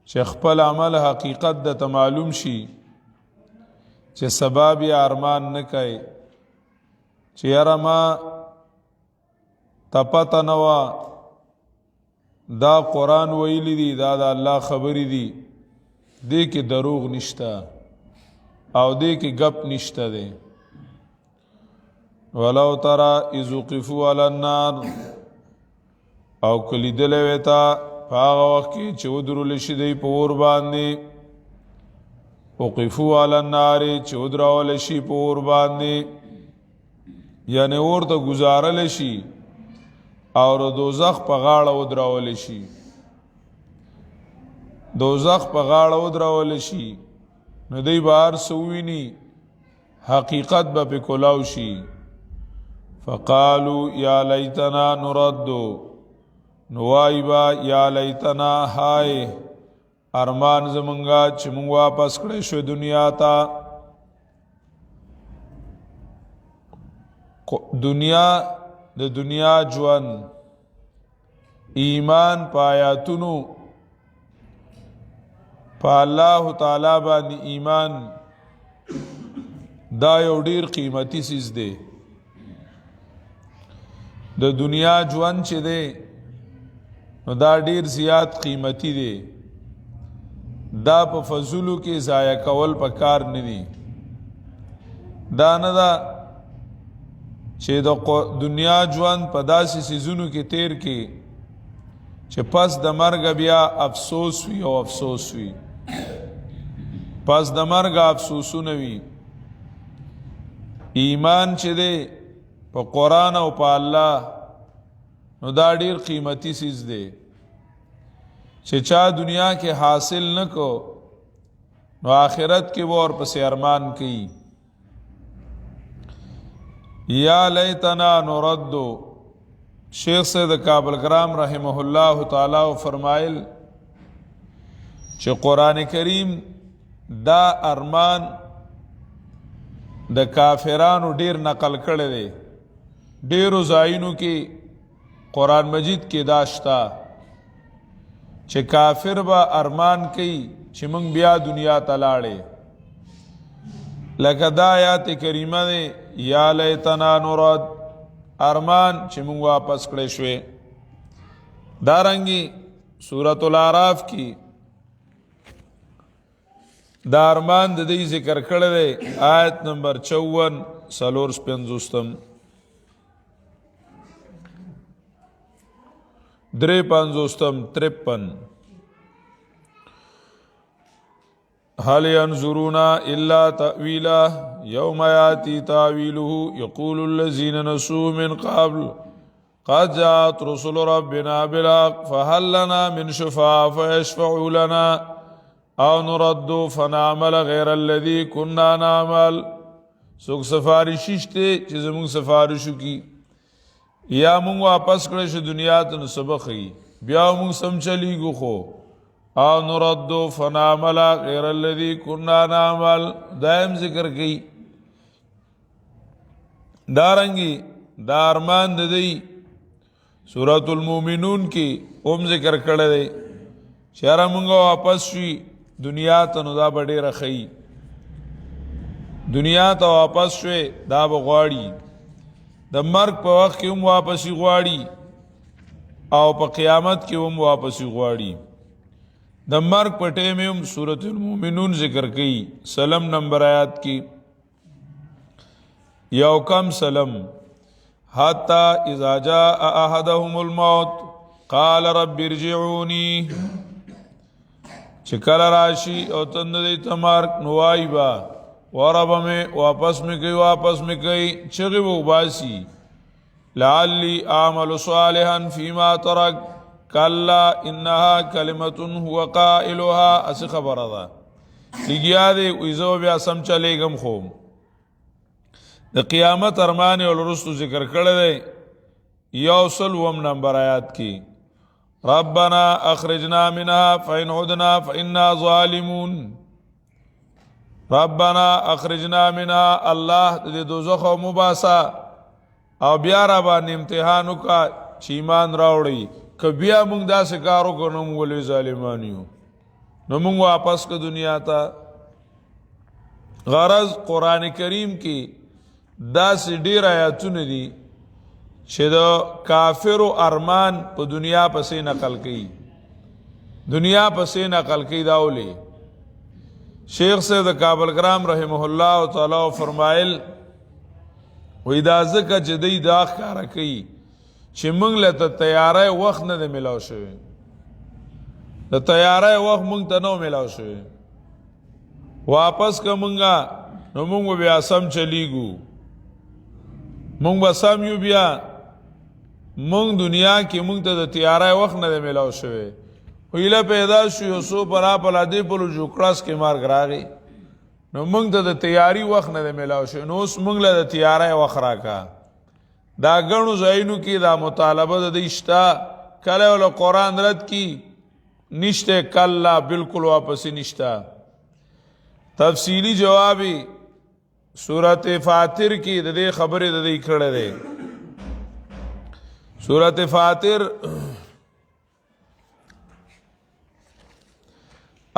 چې خپل عمل حقیقت د ته معلوم شي چې سبب یا ارمان نه کوي چې یاره ما ته پته نه وه دا قرآن ویلی دی دا د الله خبرې دي دې کې دروغ نشته او دې کې گپ نشته دی ولو ترى اذ وقفوا على النار او کلی دلې وتا په هغه وخت کې چې ودرول شي دی په اور باندې وقفوا على النار چې ودرول شي په اور باندې یعنی اور ته گزارل شي او دوزخ په غاړه ودرول شي دوزخ په غاړه ودرول شي نو دی بار سوینی حقیقت به په کولاو شي فقالوا یا لیتنا نرد نوایبا یا لیتنا ہائے ارمان زمنگا چې مونږ واپس کړی شو دنیا ته دنیا د دنیا ژوند ایمان پایاتونو په الله تعالی باندې ایمان دا یو ډیر قیمتي سیز دی د دنیا ژوند چې دی نو دا ډیر زیات قیمتي دی دا په فضولو کې ضایع کول په کار نه دی دا نه دا چې د دنیا ژوند په داسې سیزونو کې تیر کې چې پس د مرګ بیا افسوس وي او افسوس وي پس د مرګ افسوسونه وي ایمان چې دی په قرآن او په الله نو دا ډیر قیمتي سیز دی چې چا دنیا کې حاصل نه کو نو آخرت کې وہ اور پس ارمان کی یا لیتنا نردو شیخ سید کابل کرام رحمه الله تعالی فرمایل چې قرآن کریم دا ارمان د کافرانو ډیر نقل کړی دی ډیرو ځایونو کې قرآن مجید کې داشتا چې کافر با ارمان کوي چې موږ بیا دنیا ته لاړې لکه دا آیات کریمه دی یا لیتنا نرد ارمان چې موږ واپس کړی شوې دارنګي سورۃ الاعراف کې دا ارمان د دې ذکر کړی دی آیت نمبر 54 سلور سپنځوستم درې پنځوستم 53 هل ينظرون الا تأويله يوم ياتي تأويله يقول الذين نسوا من قبل قد جاءت رسل ربنا بالحق فهل لنا من شفاعة فيشفعوا لنا او نرد فنعمل غير الذي كنا نعمل سوک سفارشی شته چې زموږ سفارشو کی یا مونږ واپس کړی شو دنیا ته نو سبق ای بیا مونږ سم چلیږو خو او نرد فنعمل غیر الذی كنا نعمل دائم ذکر کی دارنګي دا ارمان د دی سورۃ المؤمنون کې اوم ذکر کړی دی چې را مونږ واپس شي دنیا ته نو دا به ډېره ښه دنیا ته واپس شوې دا به غواړي د مرګ په وخت کې هم واپسی غواړي او په قیامت کې هم واپسی غواړي د مرګ په ټیم هم سورۃ المؤمنون ذکر کړي سلام نمبر آیات کې یو کم سلام حتی اذا جاء احدهم الموت قال رب ارجعوني چې کله راشي او تند دې تمارک نوای با ورب میں واپس میں گئی چغی و باسی لعلی اعمل صالحا فیما ترک کلا انها کلمت هو قائلها اس خبر ده لګیا دې ویزو بیا سم چلےګم خو د قیامت ارمان او رستو ذکر کړل دی یوصل وم نمبر آیات کی ربنا اخرجنا منها فإن عدنا فإنا ظالمون ربنا اخرجنا منها الله دې دوزخ او مباسا او بیا را باندې امتحانو کا چې ایمان راوړي ک بیا موږ داسې کارو کوو موږ ولې ظالمان یو نو مونږ واپس که دنیا ته. غرض قرآن کریم کې داسې ډېر آیاتونه دي چې د کافرو ارمان په دنیا پسې نقل کوي. دنیا پسې نقل کوي. دا ولې شیخ صاحب د کابل ګرام رحمه الله تعالی فرمایل وی دا ځکه چې دی دا ښکاره کوي چې موږ له ته تیاری وخت نه دی میلاو شوی. د تیاری وخت موږ ته نه میلاو شوی. واپس که مونږه نو مونږ به بیا سم چلیږو. مونږ به سم یو. بیا مونږ دنیا کې مونږ ته د تیاری وخت نه دی میلاو شوی. هیله پیدا شو یو څو پرا پلادې پلو جوکړاس کې مارګ راغی نو مونږ ته د تیاری وخت نه دی میلاو شوی. نو اوس مونږ له د تیاری وخت راکا. دا ګڼو ځایونو کې دا مطالبه د دې شته. کله ولا قرآن رد کی نشته، کله بالکل واپس نشته. تفصیلی جوابی سورت فاتر کی د دې خبرې د دې کړه ده. سورت فاتر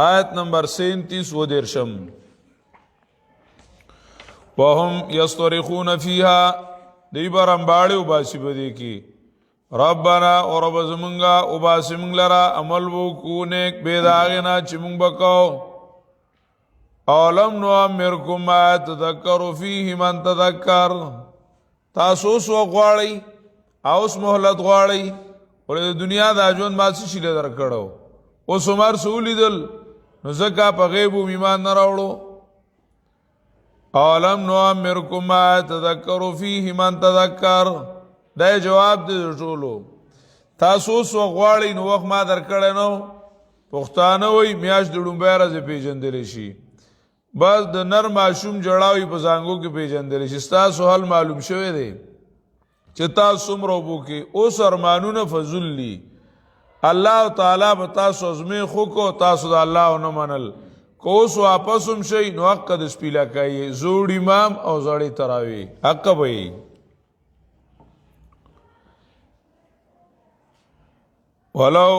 آیت نمبر 37 و درشم. وهم یصطرخون فیها دی برمباڑی وباسی بدی کی ربنا او رب زمونگا وباسی منگ لرا عمل وکو نیک بیداغینا چی منگ بکاو. اولم نعمرکم ما تذکر فیه من تذکر. تاسو اوس وغواړئ اوس مهلت غواړئ ولې د دنیا د ژوند ما څه شي در کړو. اوس عمر څه ولیدل نو ځکه په غیب ایمان نه راوړو. اولم نعمرکم ما تذکر فیه من تذکر. دا جواب دی ټولو. تاسو اوس وغواړئ نو وخت ما در کړی نو. پښتانه وایي میاشت د ډومبۍ ورځې پیژندلی شي. بس د نر ماشوم جړاوی په زانګو کې پیژندل شي. ستاسو حل معلوم شوی دی چې تاسو څومره اوبو کې. اوس ارمانونه فضل دي. الله تعالی به تاسو ازمې خو کو تاسو د الله ونه منل. که اوس واپس هم شئ نو حق د سپیله کوي. زوړ امام او زړې تراوی حق به یې. ولو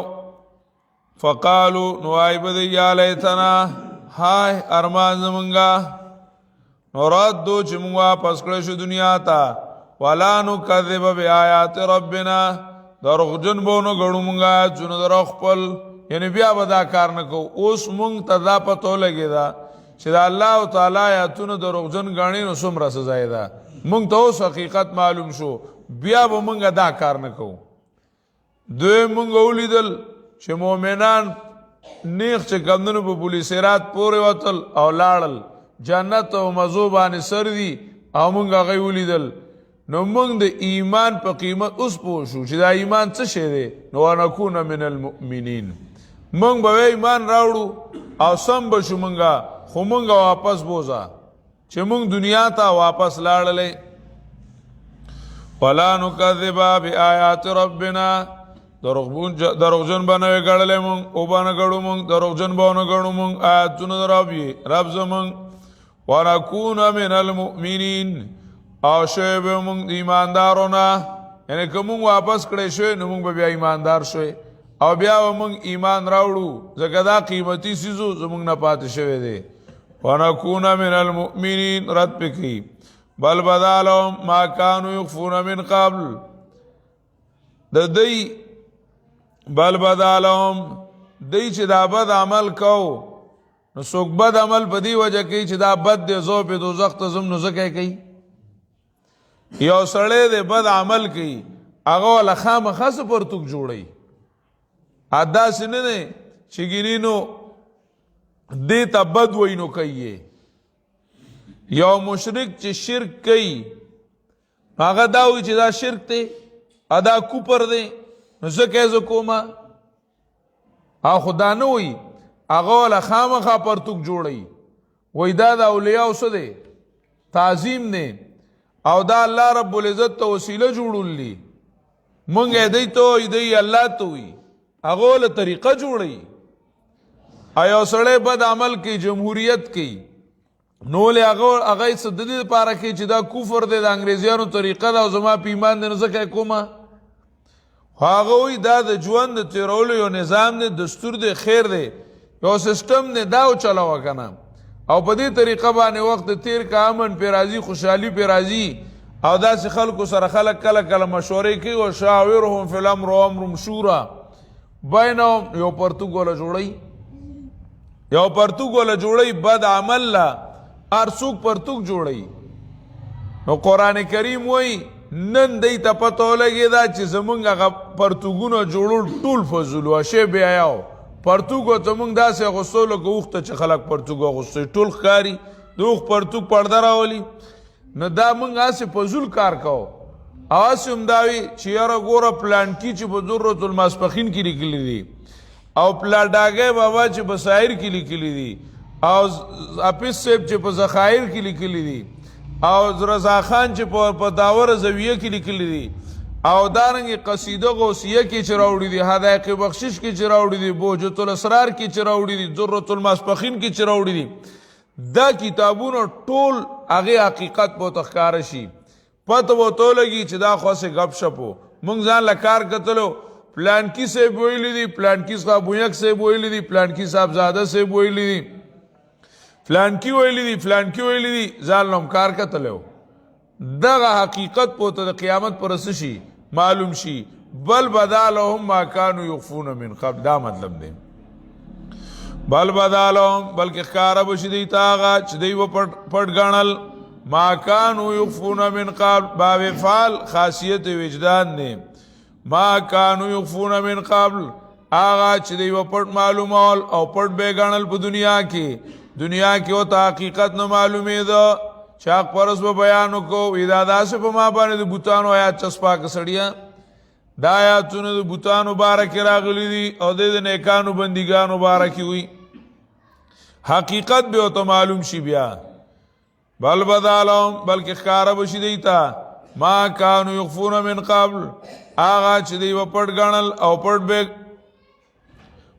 فقالو نو وایي به دی یا لیتنا ہائے ارمان زمونگا نورات دو چی مونگ واپس کڑشو دنیا تا ولا نکذب بی آیات ربنا درغجن بونو گڑو مونگا چونو در اخپل یعنی بیا بدا کار نکو. اوس مونگ تا دا پتو لگی دا چی دا اللہ تعالی آیاتونو درغجن گانی نو سمرا سزای دا. مونگ تا اوس حقیقت معلوم شو بیا با مونگ دا کار نکو. دوی مونگ اولی دل چی مومنان نیخ چې کمدنو په پولیسرات پورې وتل او لاړل جنت او مزو باندې سر دي او مونږ هغه ولیدل. نو مونږ د ایمان په قیمت اوس پوه شو چې دا ایمان څه شی دی. نو ونکون من المؤمنین مونږ به ایمان راوړو او سم به شو مونږه. خو مونږ واپس بوزا چې مونږ دنیا ته واپس لاړلې. ولا نکذب بآیات ربنا دروغجن بنوی گڑلے مونگ او بانگڑو مونگ دروغجن بانگڑو مونگ آیاتون درابی رب زمونگ ونکون من المؤمنین او شوی مونگ ایماندارونا. یعنی که مونگ واپس کڑے شوی نو مونگ بیا ایماندار شوی او بیا مونگ ایمان راوڑو زکر دا قیمتی سیزو زمونگ نپات شوی دے. ونکون من المؤمنین رد پکی بل بدالهم ما کانو یخفون من قبل. دی بل بدالهم دی چې دا بد عمل کو نو څوک بد عمل په دی وجه کوي چې دا بد دی زو په دوزخ ته ځم نو ځکه کوي. یو سړی دی بد عمل کوي هغه ولا خامخا څه پرتوک جوړوي. داسې نه دی چې ګینې نو دې ته بد وایي نو کوي. یو مشرک چې شرک کوي هغه دا وایي چې دا شرک دی ادا کوپر دی نو زکه ز کوما. ها خدا نه وي هغه ول خامخا پرتوک جوړي. وای دا د اولیاء اوسه دي تعظیم نه او دا الله رب العزت ته وسیله جوړولې. مونږ دې ته دې الله ته وي هغه ول طریقه جوړي. آیا سړی بد عمل کوي جمهوریت کوي نو له هغه څه د دې لپاره کې چې دا کفر دی د انګریزانو طریقه دا زما په ایمان نه زکه کومه. هغه وی دا د ژوند د تیرولو یو نظام دی دستور دی خیر دی. یو سسٹم دی دا چلاوه کنه او په دې طریقه باندې وخت تیر کا امن پہ راځي خوشحالي پہ راځي او داسې خلکو سره خلک کله کله مشورې کوي او شاورهم فی الامر وامرهم شورا بینهم یو پرتوګ ولا جوړی بد عمل لا هر څوک پرتوګ جوړی نو قرآن کریم وایي نن دی ته پته ولګېده چې زمونږ هغه پرتوګونه جوړول ټول فضول وه شی بې حیا و پرتوګ ته موږ داسې اغوستو لکه اوښ ته چې خلک پرتوګ اغوستوي ټول ښکاري د اوښ پرتوګ پرده راولي نو دا موږ هسې فضول کار کوو او هسې هم دا وي چې یاره ګوره پلانکي چې په ذرة الماسپخین کې لیکلي دي او پلاډاګی بابا چې په سایر کې لیکلي دي او حافظ صاحب چې په ذخایر کې لیکلي دي او رضا خان چې په داور زویه کې لیکلي دي او دارنګې قصیده غوثیه کې چې راوړي دي حدایق بخشش کې چې راوړي دي بوجت الاسرار کې چې راوړي دي ذرة الماسپخین کې چې راوړي دي دا کتابونه ټول هغې حقیقت به ورته ښکاره شي پته به ورته ولګي چې دا خو هسې گپ شپ و موږ ځان له کار کتلو پلانکي صاحب ویلي دي پلانکي صاحب بویک صاحب ویلي دي پلانکي صاحبزاده صاحب ویلي دي فلانکی ویلی دی ځان له هم کار کتلی و دغه حقیقت په ورته د قیامت پر څه شي معلوم شي بل بدا لهم ما کانوا یخفون من قبل دا مطلب دی بل بدا لهم بلکې ښکاره به شي دوی ته هغه چې دوی به پټ ګڼل ما کانوا یخفون من قبل باب فعل خاصیت وجدان دی ما کانوا یخفون من قبل هغه چې دوی به پټ معلومول او پټ به ګڼل په دنیا کې کې ورته حقیقت نه معلومېده چې حق پرست به بیان وکړو وي دا داسې په ما باندې د بوتانو آیات چسپا که سړیه دا آیاتونه د بوتانو باره کې راغلي دي او د نیکانو بندګانو باره کې وي حقیقت به ورته معلوم شي بیا بل بدا لهم بلکې ښکاره به شي دوی ته ما کانوا یخفون من قبل هغه چې دوی به پټ ګڼل او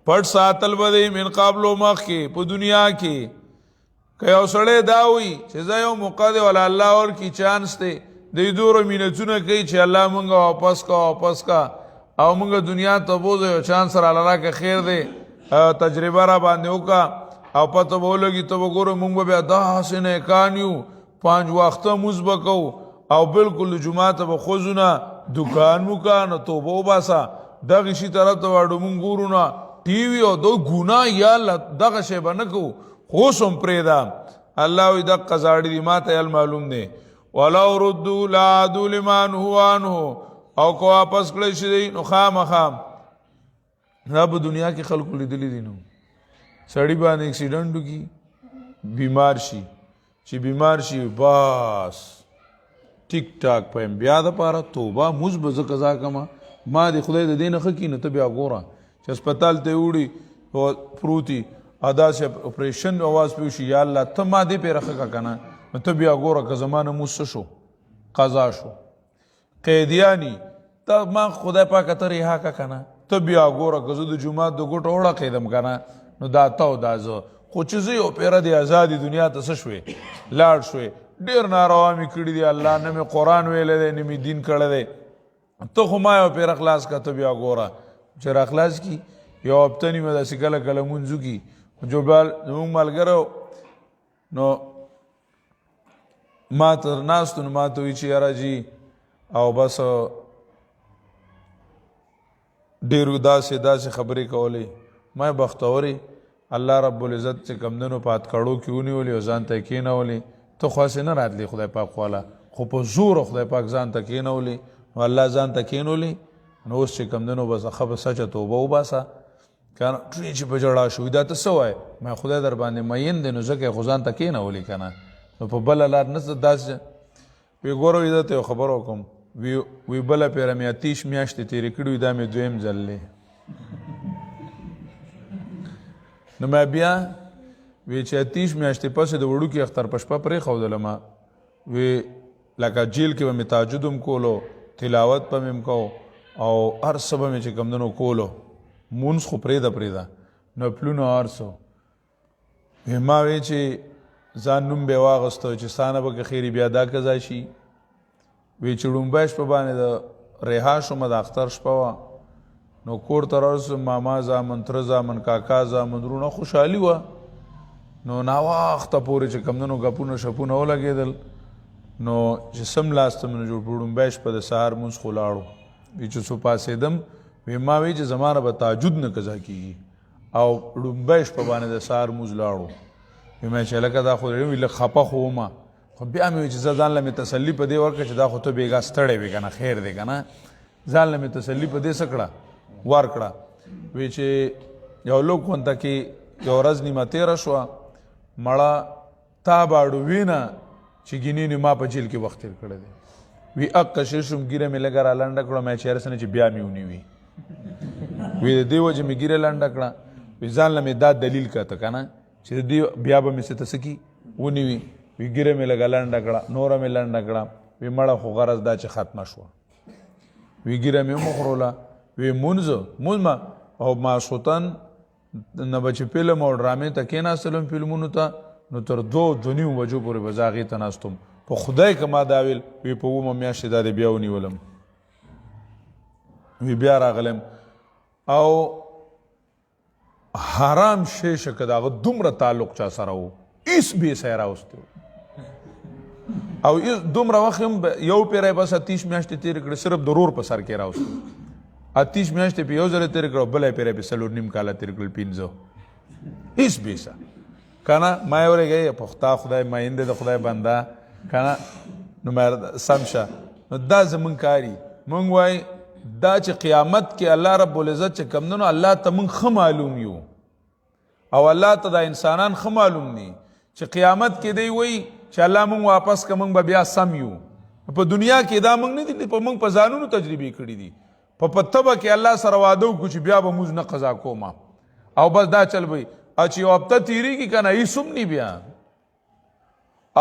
پټ ساتل به دی من قبل و مخکې په دنیا کې که یو سړی دا وي چې زه یو موقع دی ولا الله ورکړي چانس دی دوی دومره مینتونه کوي چې الله مونږ واپس کا او مونږ دنیا ته بوځو یو چانس راله راکړه خیر دی تجربه را باندې وکړه او پته به ولګي ته به ګوره مونږ به بیا داسې نیکان یو 5 وخته مونځ به کوو او بلکل د جومات به خوځو نه دکان مو که نه توبه وباسه دغې شي طرف ته واړو مونږ ګورو نه ټي وي او دو ګناه یا دغه شی به نه کوو اوس هم پرېږده الله وایي دقه زاړه دي ما ته یل معلوم دی ولو ردو لعادوا لما نهوا عنه او که واپس کړی شي دی نو خامخا دا په دنیا کې خلکو لیدلی دي نو سړی باندې اکسیډنټ وکړي بیمار شي چې بیمار شي بس ټیک ټاک پایم بیا دپاره توبه مونځ به زه قضا کړمه ما د خدای د دې نه ښه کړي نو ته بیا ګوره چې هسپتال ته وړي پروتي داسې اپریشن اواز پې وشي یا الله ته ما دې پې رښه که که نه نو ته بیا ګوره که زما نه مونځ څه شو قضا شو قیدیاني ته ما خدای پاکه ته رها که که نه ته بیا ګوره که زه د جومات د ګوټه وړه قیدم که نه نو دا ته او دا زه خو چې زه یو پیره د ازادي دنیا ته څه شوې لاړ شوې ډېر ناروا مې کړي دي الله نه مې قرآن ویلی دی نه مې دین کړی دی ته خو ما یو پیره خلاص که ته بیا ګوره چې را خلاص کی یو هفته نیمه داسې کله کله مونځ وکړي زموږ ملګرو نو ما ته ناستو نو ما ته وایي چې یاره جي او بس ډېرو داسې خبرې کولې ما بختورې الله رب العزت چې کمدنو په اتکړو کې ونیولې او ځان ته یې کېنولې ته خو هسې نه راتلې خدای پاک خواله خو په زور خدای پاک ځان ته کېنولې نو الله ځان ته کېنولې نو اوس چې کمدنو بس ښه به سچه توبه وباسه که نه ټولې چې په ژړا شوي دا ته څه وایې ما خدای در باندې مین دی نو ځکه یې خو ځان ته کېنولې که نه نو په بله لار نه داسې وی ګوره وي درته یو خبر وکړم وی بله پیره مې 30 میاشتې تېرې کړي وي دا مې 2م ځل دی نو ما بیا وی چې 30 میاشتې پسې د وړوکي اختر په شپه پرېښودلم وی لکه جیل کې به مې تهجد هم کولو تلاوت به مې هم کو او هر څه به مې چې کمدنو کولو مونځ خو پرېږده نفلونه هر څه وی ما وی چې ځان نوم به یې واغېسته چې ستا نه به که خیري بیا دا قضا شي وی چې ړومبی شپه باندې د رها شومه د اختر شپه وه نو کور ته رارسم ماما زامن تره زامن کاکا زامن وروڼه خوشحالي وه نو ناوخته پورې چې کمدنو ګپونه شپونه ولګېدل نو چې سم لاس ته مې جوړ کړو ړومبی شپه د سهار مونځ خو لاړو وی چې څو پاسېدم وی ما وی چې زما نه به تهجد نه قضا کېږي او ړومبی شپه باندې د سهار مونځ لاړو وی ما چې هلکه دا خو وی لږ خفه خو ومه خو بیا مې وی چې زه ځان له مې تسلي په دې ورکړه چې دا خو ته بېګا ستړی وې که نه خیر دی که نه ځان له مې تسلي په دې څه کړه ورکړه وی چې یو لوک غونته کې یو ورځ نیمه تېره شوه مړه تا باړو وینه چې ګینې ما په جیل کې وخت تېر کړی دی وی اقه شی شوم ږیره مې لږه را لنډه کړه مې چې هرڅه نه چې بیا مې ونیوي وی د دې وجې مې ږیره لنډه کړه وی ځان له مې دا دلیل کته که نه چې د دې بیا به مې څه ته څه کي ونیوي وی ږیره مې لږه لنډه کړه نوره مې لنډه کړه وی مړه خو غرض دا چې ختمه شوه وی ږیره مې ومخوروله وی مونځ او ماسخوتن نه به چې فلم او ډرامې ته کېناستلم فلمونو ته نو تر 2-2.5 بجو پورې به زه هغې ته ناست وم په خدای که ما دا ویل وی په 9 میاشتې دا دی بیا ونیولم وی بیا راغلم او حرام شی شه که د هغه دومره تعلق چا سره و هېڅ بې ځایه راوستی او دومره وخت هم یو پیری بس 30 میاشتې تېرې کړې صرف د رور په سر کې راوستی 30 میاشتې په یو ځله تېرې کړه بله پیری په 4.5 کاله تېرې کړل 15 هېڅ بې ځایه که نه ما یې ورېږئ پختا خدای مین دی د خدای بنده که نه نو سم شه نو دا زمونږ کاري مونږ وایي دا چې قیامت کې الله رب العزت چې کم دی نو الله ته مونږ ښه معلوم یو او الله ته دا انسانان ښه معلوم دي چې قیامت کې دی وایي چې الله مونږ واپس که مونږ به بیا سم یو په دنیا کې دا مونږ نه دي په مونږ په ځانونو تجربې کړي دي په تبه کې الله سره واده وکړو چې بیا به مونږ نه قضا کومه او بس دا چل وي او چې یو هفته تېرېږي که نه هېڅ هم نی بیا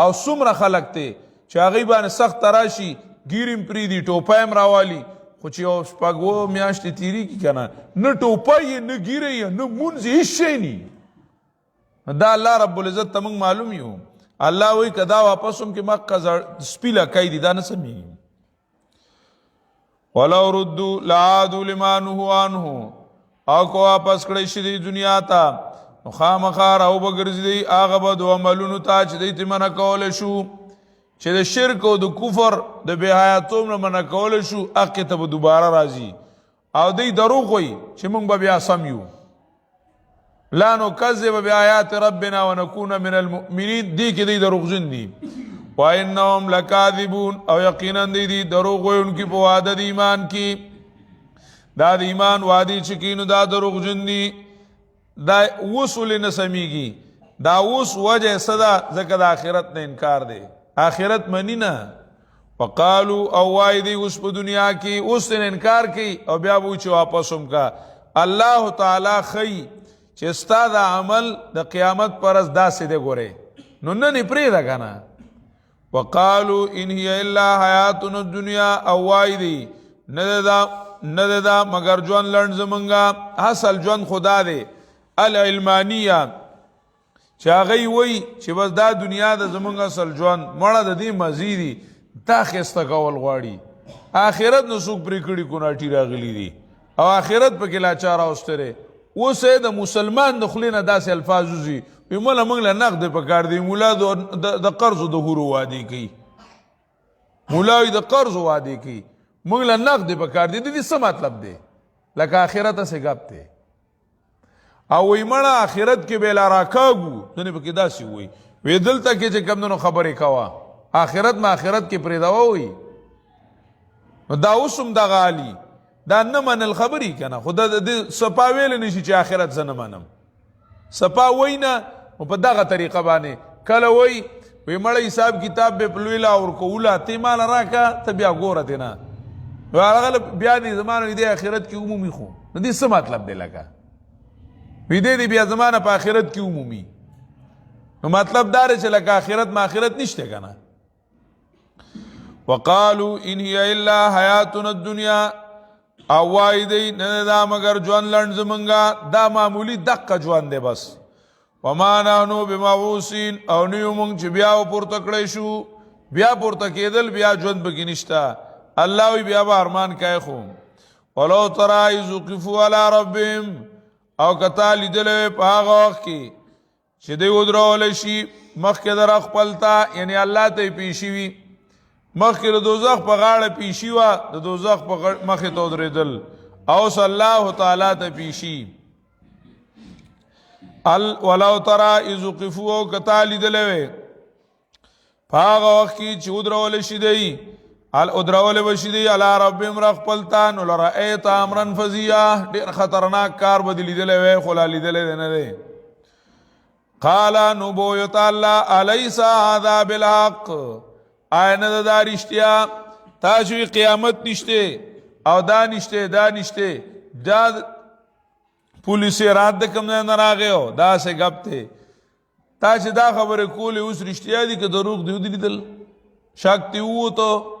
او څومره خلک دی چې هغوی باندې سخت راشي ګیر هم پرېږدي ټوپی هم راوالي خو چې یو 6 میاشتې تېرېږي که نه نه ټوپی یې نه ګیره یې نه مونځ یې هېڅ شی ني دا الله رب العزت ته موږ معلوم یو الله وایي که دا واپس هم کې مقه سپي لکۍ دي دا نه سمېږي ولو ردو لعادو لما نهوا عنه او که واپس کړی شي دی دنیا ته نو خامخا راو به ګرځېدی هغه بدو عملونو ته چې دوی ترې منع کولی شو چې د شرک او د کفر د بې حیاتوب نه منع کولی شو هغې ته به دوباره راځي او دوی دروغ وایي چې موږ به بیا سم یو لا نکذب بآیات ربنا ونکون من المؤمنین دی کې دوی دروغجن دي وانهم لکاذبون او یقینا دی دروغ وایونکي په وعده د ایمان کې دا د ایمان وعدې چې کینو دا دروغجن دي دا اوس ولې نه سمیږي دا اوس وجه څه ده ځکه د آخرت نه انکار دی آخرت مني نه وقالو او وایي دی اوس په دنیا کې اوس نه انکار کوي او بیا به چې واپس هم کا الله تعالی ښیي چې ستا د عمل د قیامت پر ورځ داسې دی ګورې نو نن یې پرېږده که نه وقالو ان هي الا حیاتنا الدنیا او وایي دی نه دی دا مگر ژوند لنډ زمونږه اصل ژوند خدا دی العلمانیه چې هغوی وایي چې بس دا دنیا د زمونږ اصل ژوند مړه د دې مزیدي دا ښایسته کول غواړي آخرت نه څوک پرې کړي کوناټي راغلي دي او آخرت پکې لا چا راوستی دی اوس یې د مسلمان د خولې نه داسې الفاظ وځي وایي مله موږ له نقد پکار دی ملا د قرضو د هورو وعدې کوي ملا وایي د قرضو وعدې کوي موږ له نقد پکار دی د دې څه مطلب دی لکه آخرت هسې ګپ دی او وی مړه آخرت کې به لا راکاږو دنې پکې داسې وایي وی دلته کې چې کوم نو خبرې کوه آخرت ما آخرت کې پرېږدوه وایي نو دا اوس هم دغه حالي دا نه منل خبرې که نه خو د سپا ویلی نه شي چې آخرت زه نه منم سپا وایي نه نو په دغه طریقه باندې کله وایي وی مړه حساب کتاب به په لوی لا ورکوله ته مال راکه ته بیا ګوره دی نه هغه بیا دې زمانه دی آخرت کې عمومي خو نو دې څه مطلب دی لکه وی دې بیا زمانه په آخرت کې عمومي نو مطلب دا دی چې لکه آخرت ما آخرت نشته که نه وقالو ان هي الا حیاتنا الدنیا او وای دی نه دا مگر ژوند لنډ زمونږه دا معمولی دقه ژوند دی بس وما نحنو بمبعوثین او نه یو مونږ چې بیا پورته کړی شو بیا پورته کېدل بیا ژوند پکې نشته الله وی بیا به ارمان کوي خو ولو ترى اذ وقفوا على ربهم او کتا لیدلې په هغه وخت کې چې دوی ودرول شي مخکې در خپلتا، یعنی الله ته پیشي وي، مخکې د دوزخ په غاړه پیشي وه، د دوزخ په مخې ته ودرېدل، اوس الله تعالی ته پیشي. ولو ترى اذ وقفوا او کتا لیدلې وې په هغه وخت کې چې ودرول شي دی ادرول بشي دی علی ربهم رخپلتا، نو لرأیت امرا فظیعا، ډېر خطرناک کار به دې لیدلی وی خو لا لیدلی دی نه دی. قال نو بویت الله الیس هذا بالحق، آیا نه ده دا رښتیا؟ تاسو وی قیامت نشته او دا نشته دا نشته، دا پولیس رات د کوم نه راغی او دا څه ګپ دی؟ تا چې دا خبرې کولې اوس رښتیا دي که دروغ دي ولیدل؟ شک دې ووته.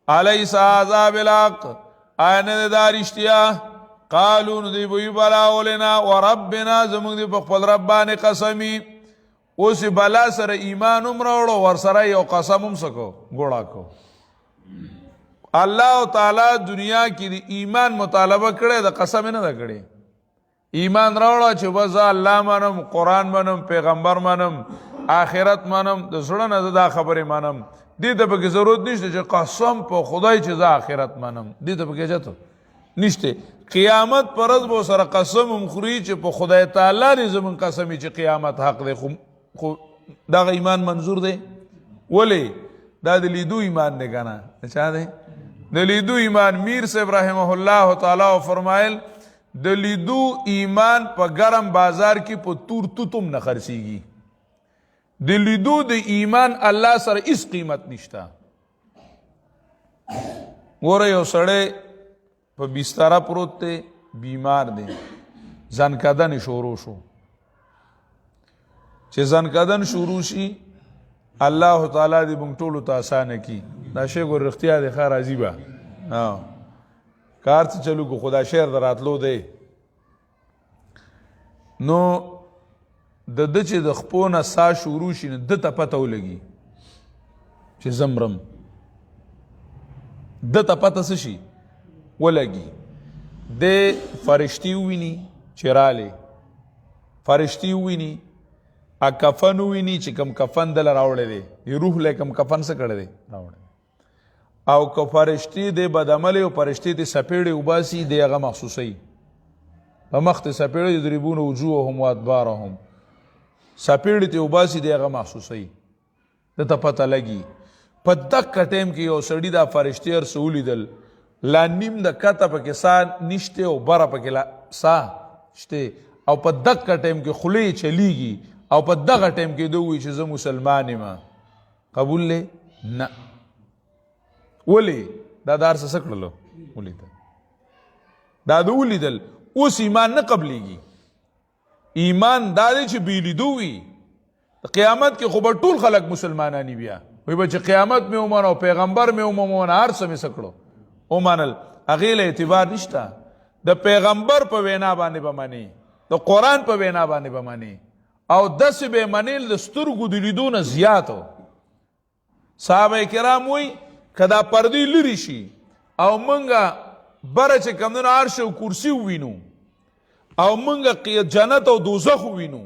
الیس هذا بالحق، آیا نه ده دا رښتیا؟ قالو نو دوی به وي بلا ولنا وربنا، زموږ دی په خپل رب باندې قسمي. اوس بلا سره ایمان هم راوړو، ورسره یو قسم هم څه کو ګوړه کو. الله تعالی دنیا کې د ایمان مطالبه کړې، د قسم نه ده کړې. ایمان راوړه چې بس الله منم، قرآن منم، پیغمبر منم، آخرت منم، د زړه نه دا خبرې منم، دې ته پکې ضرورت نشته چې قسم په خدای چې زه آخرت منم، دې ته پکې چته نشته. قیامت پر ورځ به سره قسم هم خوري چې په خدای تعالی دې زمون قسمي چې قیامت حق دی، خو دغه ایمان منظور دی. ولې؟ دا د لیدو ایمان دی که نه؟ چا دی؟ د لیدو ایمان. میر صاحب رحمه الله تعالی فرمایل د لیدو ایمان په ګرم بازار کې په تور توتم نه خرڅېږي. د لیدو د ایمان الله سره هیڅ قیمت نشته. ګوره یو سړی په بستره پروت دی، بیمار دی، ځنکدن شروع شو. چې ځنکدن شروع شي الله تعالی دې موږ ټولو ته اسانه کړي. دا شی ګور رښتیا دی، ښه راضي به کار څه چلو کو خدا شعر د راتلو دی. نو د ده چې د خپو نه سا شروع شي نو ده ته پته ولګي چې زمرم، ده ته پته څه شي ولګي. د فرشتي وویني چې رالی، فرشتي وویني، کفن وویني چې کم کفن دله راوړی دی، د روح لی کم کفن څه کړی دی راوړی، او که فرشتي دی بدعملی او فرشتي دی سپېړې وباسي دی هغه محسوسوي. په مخ ته سپېړې یضربون وجوههم وادبارهم، سپېړې ته وباسي دی هغه محسوسوي، ده ته پته لګي. په دقه ټایم کې یو سړي دا فرشتي هر څه ولیدل، لا نیم د کته پکې سا نشته او بره پکې سا شته، او په دقه ټایم کې خولې چلیږي، او په دغه ټایم کې ده ووایي چې زه مسلمان یم. قبول دی؟ نه. ولې؟ دا د هر څه څه کړلو ولیدل، دا د ولیدل. اوس ایمان نه قبلیږي. ایمان دا دی چې بې لیدو وي. قیامت کې خو به ټول خلک مسلمانانی بیا وایي به چې قیامت مې ومنه او پیغمبر مې ومنه، هر څه مې څه کړو ومنل. هغې له اعتبار نشته. د پیغمبر په وینا باندې به منې، د قرآن په وینا باندې به منې، او داسې به منې د سترګو د لیدو نه زیاتو. صحابه کرام وایي که دا پردې لرې شي او موږ بره چې کمدنو عرش او کرسي ووینو او موږ جنت او دوزخ ووینو،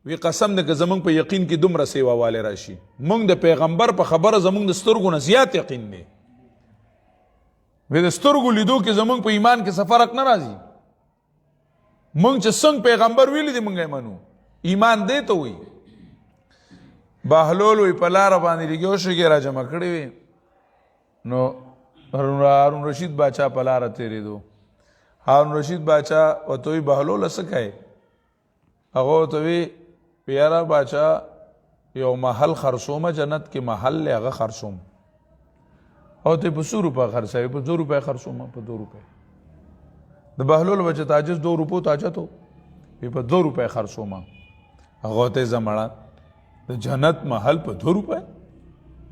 وی قسم ده که زمونږ په یقین کې دومره سیوا والی راشي. موږ د پیغمبر په خبره زمونږ د سترګو نه زیات یقین دی. وی د سترګو لیدو کې زمونږ په ایمان کې څه فرق نه راځي. موږ چې څنګه پیغمبر ویلی دی موږ یې منو. ایمان دی ته وی. بهلول وی په لاره باندې لګیو شګې را جمع کړې وي، نو هارون رشید باچا په لاره تېرېدو. هارون رشید باچا ورته وی بهلوله څه کوې؟ هغه ورته وی پیاره باچا یو محل خرڅومه، جنت کې محل دی هغه خرڅوم. او ته په 100 روپۍ خرڅوي؟ په 2 روپۍ خرڅومه. په 2 روپۍ. د بهلول بچه تاجس 2 روپو تاجت و، په 2 روپۍ خرڅومه. هغه ته زمړه د جنت محل په 2 روپۍ؟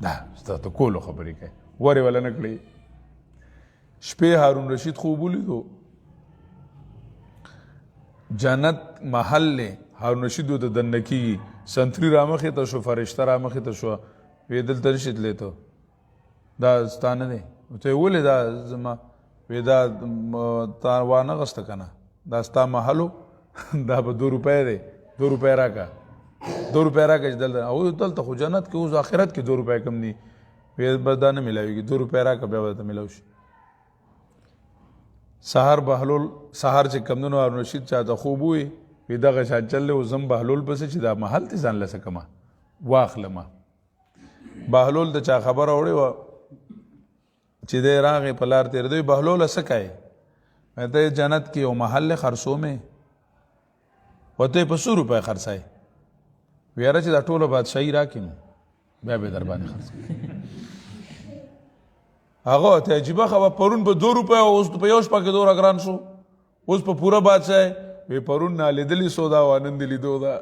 دا ستاسو کولو خبرې کوي، وره ولا نه کړی. شپې هارون رشید خوب ولیدو، جنت محل له هارون رشید ته دنه کیږي، سنتری رامخې ته شو، فرشته رامخې ته شو، وی دلته رشید لیته دا ستانه دی. ته ولې دا زما وی دا تا وانه غسته کنه دا ستا محلو دا به 2 روپۍ دی 2 روپۍ راکا 2 روپۍ راکا چې دلته او دلته خو جنت کې اوس آخرت کې 2 روپۍ کم دي وی به دا نه میلاویږي 2 روپۍ راکا بیا به ته میلاو شي سهار بهلول سهار چې کمدنو هارون رشید چاته خوب وي وی دغه شان چللی و زم بهلول پسې چې دا محل ته ځان لسه کما واخلمه بهلول د چا خبره وړې وه چې دی راغې په لار تېر دی بهلوله څه کوې ته جنت کې یو محل خرڅو مې وته په 100 روپۍ خرڅای ویاره چې دا ټوله بادشاهي راکړي نو بیا به در باندې خرڅ هغه ته عجیبه خبره پرون په 2 روپۍ اوس په یو شپه کې دوره ګران شو اوس په پوره بادشاهي وی پرون نه لیدلی سودا و نن دی لیدو دا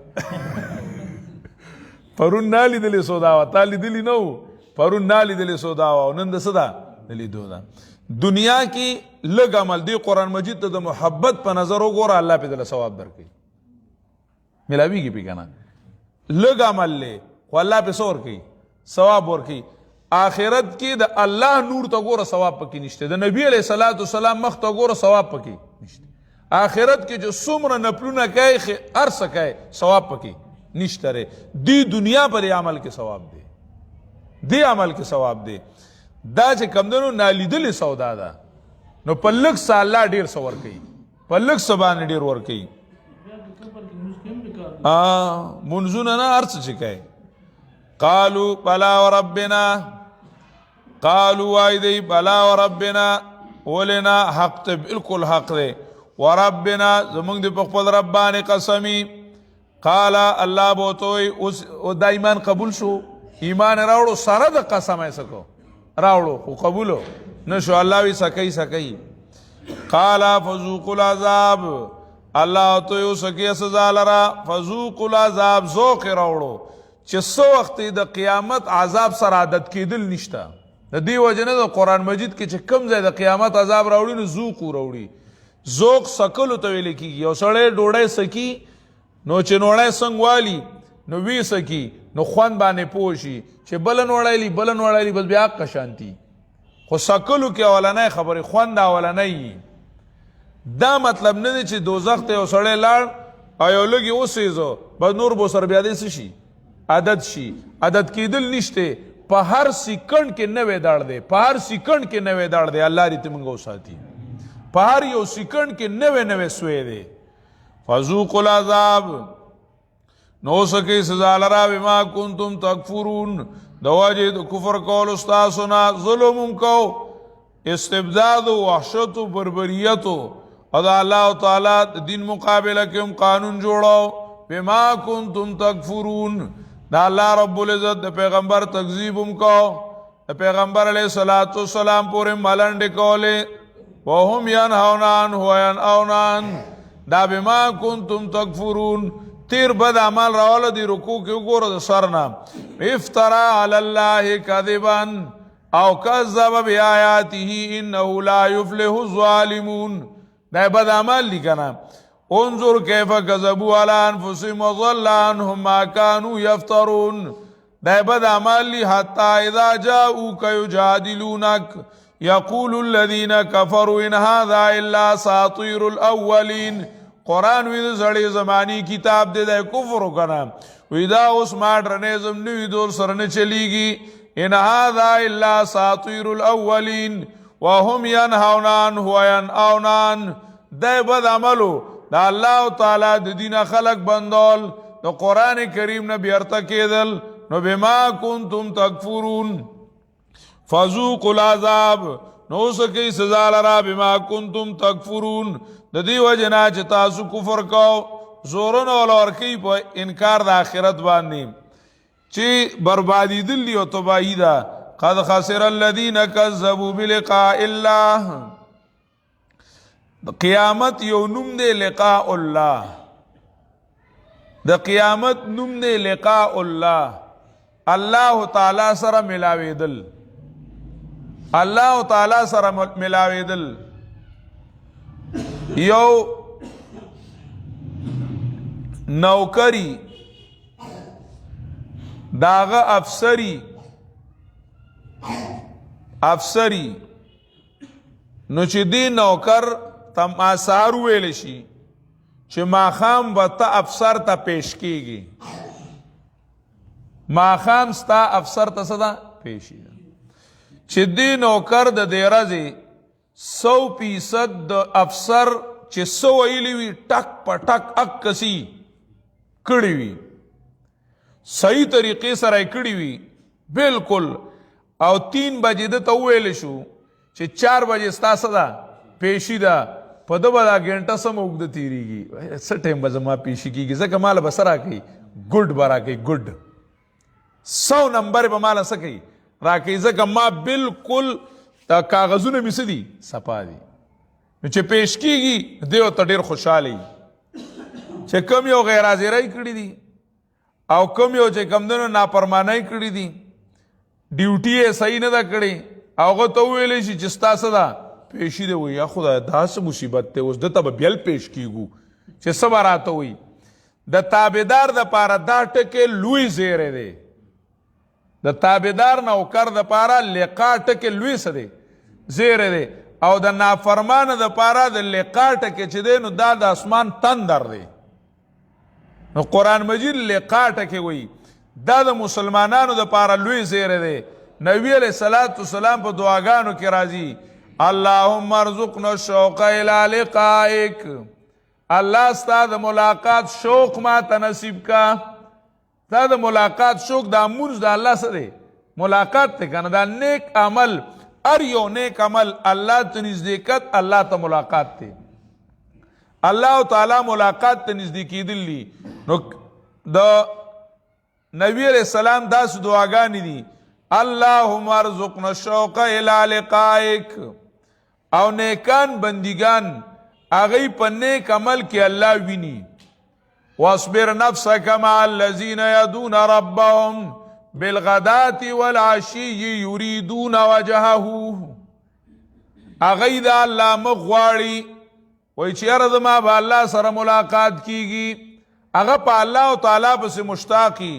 پرون نه لیدلی سودا و تا لیدلی نو پرون نه لیدلی سودا و نن د صدا لیدو دا دنیا کې لږ عمل دی قرآن مجید ته د محبت په نظر وګوره الله په دل ثواب درکړي ملاویږي پی کنه لږ عمل له خو الله په سور کوي ثواب ورکړي آخرت کې د الله نور ته ګوره ثواب پکې نشته د نبی علیہ الصلوۃ والسلام مخ ته ګوره ثواب پکې نشته آخرت کې جو څومره نفلونه کوي هر څه کوي ثواب پکې نشته ری دی دنیا پر عمل کې ثواب دی دی عمل کې ثواب دی دا چې کمدنو نالیدلې سودا ده نو په لږ څه الله ډېر څه ورکوي په لږ څه باندې ډېر ورکوي منځونه نه هر څه چې کوي قالوا بلا وربنا قالوا وای دی بلا وربنا ولنا حق ته بالکل حق دی وربنا زمونږ د خپل رب باندې قسمی قال الله بوتوي اوس دا ایمان قبول شو ایمان راوړو سره د قسم یې سکو راوړو خو قبولو نشو الله وی سکی قال فذوقوا العذاب الله تو یو سکی سزا لرا فذوقوا العذاب ذوق راوړو چې سو وخت د قیامت عذاب سره عادت کېدل نشته د دې وجنه د قران مجید کې چې کم ځای د قیامت عذاب راوړي نو ذوق راوړي ذوق سکلو ته ویل کېږي یو سړی ډوډۍ سکی نو چې نوړی څنګه والی نو وی سکی نو خوان باندې پوشي چې بلن وړایلی بس بیا قشانتی خو سکلو کې اولنۍ خبرې خوان دا اولنۍ دا مطلب نه دی چې دوزخ ته یو سړی لاړ او یو لږې اوسېزو بس نور به سره بیا دې څه شي عادت شي عادت کېدل نشته په هر سیکنډ کې نوې داړ دی په هر سیکنډ کې نوې داړ دی الله دې موږ وساتي په هر یو سیکنډ کې نوې سوی دی فذوقوا العذاب نو سکی سزا لرا بما کنتم تکفرون دواجه د کفر کول استاسونا ظلم کو استبداد و وحشت و بربریت او دا اللہ تعالی دین مقابلہ کم قانون جوڑاو بما کنتم تکفرون دا اللہ رب العزت دا پیغمبر تکذیبم کو دا پیغمبر علیہ السلام پورے ملنڈ کولے وهم ینہونان ہو ینہونان دا بما کنتم تکفرون تیر بد عمل راولا دی رکوع کی اگور دا سرنا افترا علی اللہ کذبان او کذب بی آیاته انہو لا یفلح الظالمون دا بد عمل لکنا انظر کیف کذبوا علی انفسهم وضل عنهم ما كانوا یفترون دا بد عمل لی حتی اذا جاؤوک یجادلونک یقول الذین کفروا ان هذا الا اساطیر الاولین قرآن وی دا سڑی زمانی کتاب دے دا کفر کنا وی دا اس ماڈرنیزم نوی دور سرنے چلی گی ان هذا الا اساطیر الاولین وهم ینہونان ینہونان دا بد عملو دا اللہ تعالی دا دین خلق بندول دا قرآن کریم نبی ارتکیدل نو بما کنتم تکفرون فذوقوا العذاب نو سکی سزا لرا بما کنتم تکفرون د دې وجنا چې تاسو کفر کو زورن ولورکی په انکار د آخرت باندې چې بربادی دلی او تباہی دا قد خسر الذين كذبوا بلقاء الله د قیامت یو نوم دی لقاء الله د قیامت نوم دی لقاء الله الله تعالی سره ملاویدل الله تعالی سره ملاویدل یو نوکری داغه افسری نو چې دی نوکر ته ما سهار ویلی شي چې ماښام به ته افسر ته پیش کیږي، ماښام ستا افسر ته څه ده پیشي ده. چې دی نوکر د دې ورځې 100% د افسر چې څه ویلي وي ټک په ټک عکسي کړي وي، صحیح طریقې سره یې کړي وي بالکل، او 3 بجې ده ته وویلی شو چې 4 بجې ستا څه ده پیشي ده، په ده به دا ګنټه سمه اوږده تېرېږي، څه ټایم به زما پیشي کېږي، ځکه ماله به څه راکوي ګډ به راکوي، ګډ 100 نمبر به ماله څه کوي راکوي، ځکه ما بالکل دا کاغذونه مې څه دي صفا دي. نو چې پیش کېږي دی ورته ډېر خوشحاله وي چې کوم یو غیر حاضرۍ کړي دي او کوم یو چې کمدنو ناپرمانۍ کړي دي، ډیوټي یې صحیح نه ده کړې، هغه ته وویلی شي چې ستا څه ده پیشي دی. وایي یا خدای دا څه مصیبت دی، اوس ده ته به بیل پیش کېږو چې څه به راته وایي. د تابعدار دپاره دا ټکې لوی زیری دی، د تابعدار نوکر دپاره لقا ټکې لوی څه دی زیری دی، او د نافرمانه دپاره د لقا ټکې چې دی نو دا د اسمان تندر دی. نو قرآن مجید لقا ټکې وایي، دا د مسلمانانو دپاره لوی زیری دی. نبی علیہ الصلاۃ والسلام په دعاګانو کې راځي اللهم ارزقنا الشوق الى لقائک، الله ستا د ملاقات شوق ما ته نصیب کا. ستا د ملاقات شوق دا مونځ د الله څه دی ملاقات ته کنه، دا نیک عمل هر یو نیک عمل الله ته نزدېکت، الله ته ملاقات دی، الله تعالی ملاقات ته نزدې کېدل دي. نو د نبی علیہ السلام داسې دعاګانې دي اللهم ارزقنا الشوق الى لقائک، او نیکان بندگان هغوی په نیک عمل کې الله ویني. واصبر نفسك مع الذين يدعون ربهم بالغداة والعشي يريدون وجهه، هغوی د الله مخ غواړي، وایي چې یاره زما به الله سره ملاقات کیږي، هغه په الله تعالی پسې مشتاقي.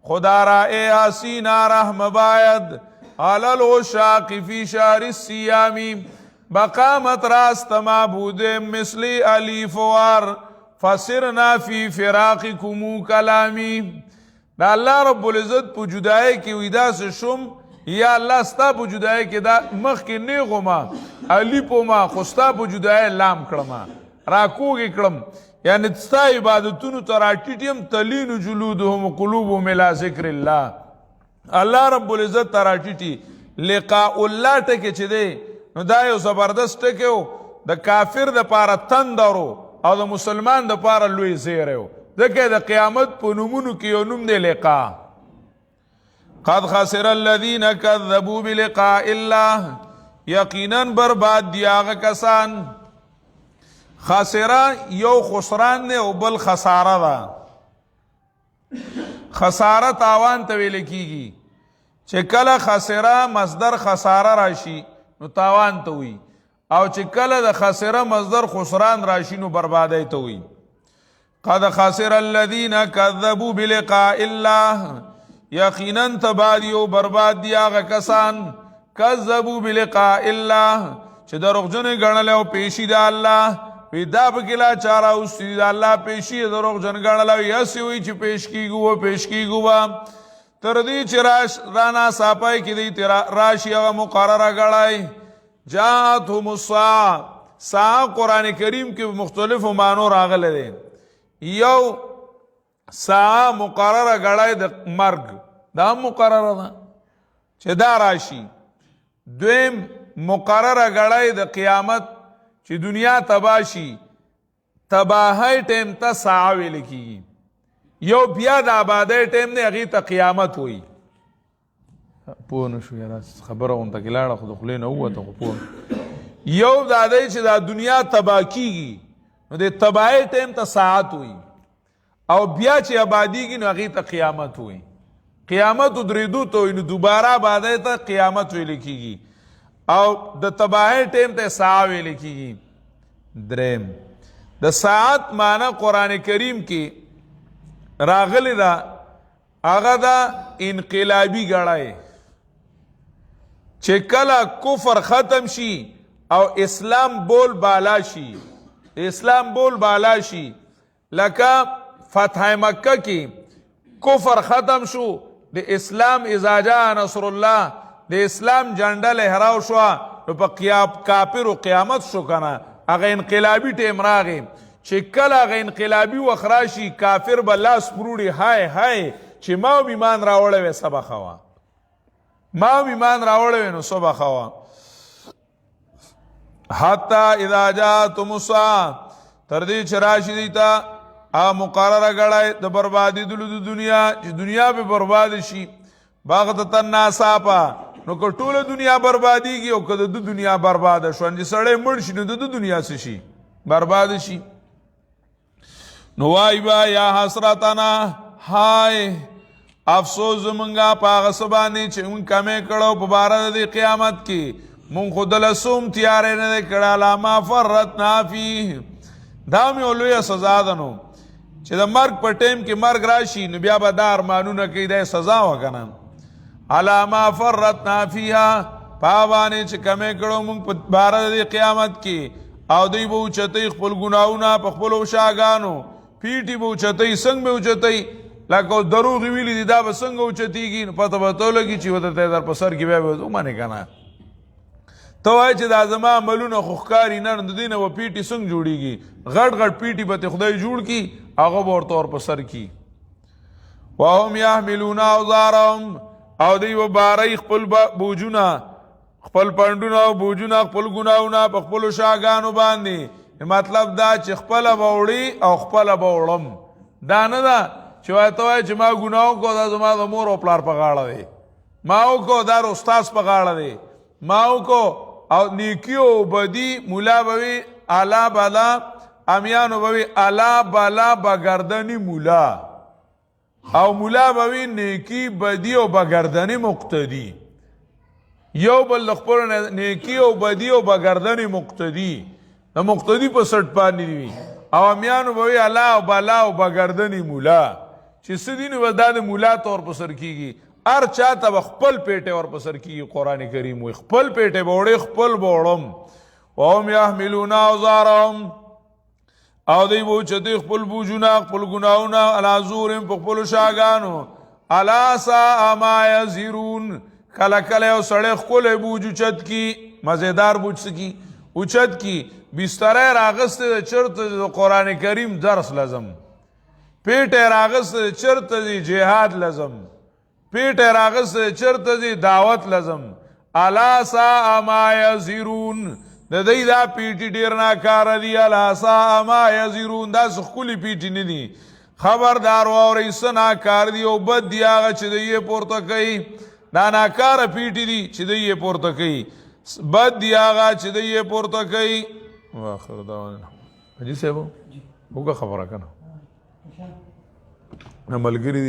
خدا را اے حسینہ رحم باید علی العشاق فی شهر الصیام، بقامت راست معبود مثلی علی فوار فسرنا فی فراقکم کلامی. دا الله رب العزت په جدای کې وی داسې شوم، یا الله ستا په جدای کې دا مخکې نیغو ما الیپو ما خو ستا په جدای لام کړم راکوږې کړم، یعنی ستا عبادتونو ته راټیټ یم تلین جلودهم قلوبهم الی ذکر الله. الله رب العزت ته راټیټي لقاء الله ټکې چې دی نو دا یو زبردست ټکی و، د کافر دپاره تندر و او د مسلمان دپاره لوی زیری و، ځکه د قیامت په نومونو کې یو نوم دی لقاء. قد خسر الذین کذبوا بلقاء الله، یقینا برباد دی هغه کسان. خسره یو خسران دی او بل خساره ده. خساره تاوان ته ویل کیږي، چې کله خسره مصدر خساره راشي نو تاوان ته وي، او چې کله د خسره مصدر خسران راشي نو بربادی ته وي. قد خسر الذین کذبوا بلقاء الله، یقینا تبادی او برباد دی هغه کسان کذبوا بلقاء الله چې دروغجن ګڼل او پیشي د الله، وی دا بکلا چارا اوستی دا اللہ پیشی دروغ جنگان اللہ یسی ہوئی چی پیش کی گوا تردی چی رانا ساپائی کی دی راشی اغا مقرر گڑائی جاتهم الساعة. ساعة قرآن کریم کی مختلف معنو راغل دے، یو ساعة مقرر گڑائی دا مرگ دا مقرر دا چی دا راشی، دویم مقرر گڑائی دا قیامت چې دنیا تباشي، تباہی ټیم ته ساعه ویل کیږي، یو بیا د آبادۍ ټیم دی هغې ته قیامت وایي. پوه نه شو یاره خبره غونته کې لاړه خو د خولې نه ووته خو پوه یو دا دی چې دا دنیا تباه کیږي نو د تباہی ټیم ته ساعت وایي، او بیا چې آبادیږي نو هغې ته قیامت وایي. قیامت درېدو ته وایي، نو دوباره آبادۍ ته قیامت ویل کیږي، او د تباہی ټیم ته ساعه ویل کیږي. دریم د ساعت معنی قرآن کریم کې راغلی دا هغه دا انقلابی ګړی، چې کله کفر ختم شي او اسلام بول بالا شي، اسلام بول بالا شي، لکه فتح مکه کی کفر ختم شو، د اسلام اذا جاء نصر الله، د اسلام جنډه لهراو شو، نو په کافر و قیامت شو کنه. هغه انقلابی ټیم راغی چې کله هغه انقلابی وخت راشي کافر به لاس پروړي، های های چې ما هم ایمان راوړی وی سبا خوا، ما هم ایمان راوړی وی نو سبا خوا. حتی اذا جاءتم الساعه، تر دې چې راشي دیتا مقرره غړای د بربادي د دنیا، چې دنیا به برباد شي. باغتتن ناصافه، نو که ټوله دنیا بربادیږي او که د دنیا برباد شو، چې سړی مړ شي نو د دنیا څه شي؟ برباد شي. نو وای با یا حسرتنا، هاي افسوس زمونږه په هغه څه باندې چې مونږ کمې کړو په باره د قیامت کې، مونږ خو دله سوم تیارې نه دی کړی، علامه فرطنا فیه. دا مې لویه سزا ده نو چې د مرګ په ټیم کې مرګ راشي نو بیا به دا ارمانونه کوي، دا سزا وه که نه. علامه فرطنا فیها، په هغه باندې چې کمې کړو مونږ په باره د قیامت کې، او دوی به اوچتوي خپل ګناهونه په خپلو شاګانو، پیټي به اوچتوي. څنګه به اوچتوي؟ لکه دروغ ویلي دي دا به څنګه اوچتېږي؟ نو پته به ته لګي چې ورته در په سر کې بیا به ومنې که نه. ته وایې چې دا زما عملونه خو ښکاري نه، د دې نه به پیټي څنګه جوړېږي؟ غټ غټ پیټي به ته خدای جوړ کي، هغه به ورته ور په سر کي. وهم یحملون اوزارهم، او دوی به بارئ خپل بوجونه، خپل پنډونه او بوجونه، خپل ګناهونه په خپلو شاګانو باندې. مطلب دا چې خپله به وړي او خپله به وړم. دا نه ده چې وایې ته وایې چې ما ګناه وکړو دا زما د مور او پلار په غاړه دی، ما وکړو دا د استاذ په غاړه دی، ما وکړو. او نیکی او بدی مولا به وي الا بالا، امیانو به وي الا بالا بگردنی مولا، او مولا به وي نیکی بدی او بگردنی مقتدی. یو بل خپل نیکی او بدی او بگردنی مقتدی، د مقتدی په سټ باندې وي، او امیانو به وي الا او بالا او بگردنی مولا، چې څه دي نو دا د مولا طور په سر کیږي. هر چا ته به خپل پیټه ور په سر کیږي. قرآن کریم وایي خپل پیټه به وړې، خپل به وړم. وهم یحملون اوزارهم، او دوی به اوچتوي خپل بوجونه، خپل ګناهونه، علی ظهورهم په خپلو شاګانو. الا ساء ما یزرون، کله کله یو سړی ښکلی بوج اوچت کی، مزیدار بوج څه کی اوچت کی، بستری راغستی د چرته د قرآن کریم درس لازم، پیټه راغستی چرته دی جهاد لازم، پیټه راغستی چرته دی دعوت لازم. الا ساء ما یزرون، د دوی دا پیټي ډېر ناکاره دي. الا ساء ما یزرون، داسې ښکلي پیټي نه دي. خبردار واورئ څه ناکار دي او بد دي هغه چې دوی یې پورته کوي. دا ناکاره پیټي دي چې دوی یې پورته کوي، بد دي هغه چې دوی یې پورته کوي. واخر دعوانا حاجي صاحب وګه خبره که نه ملګري دي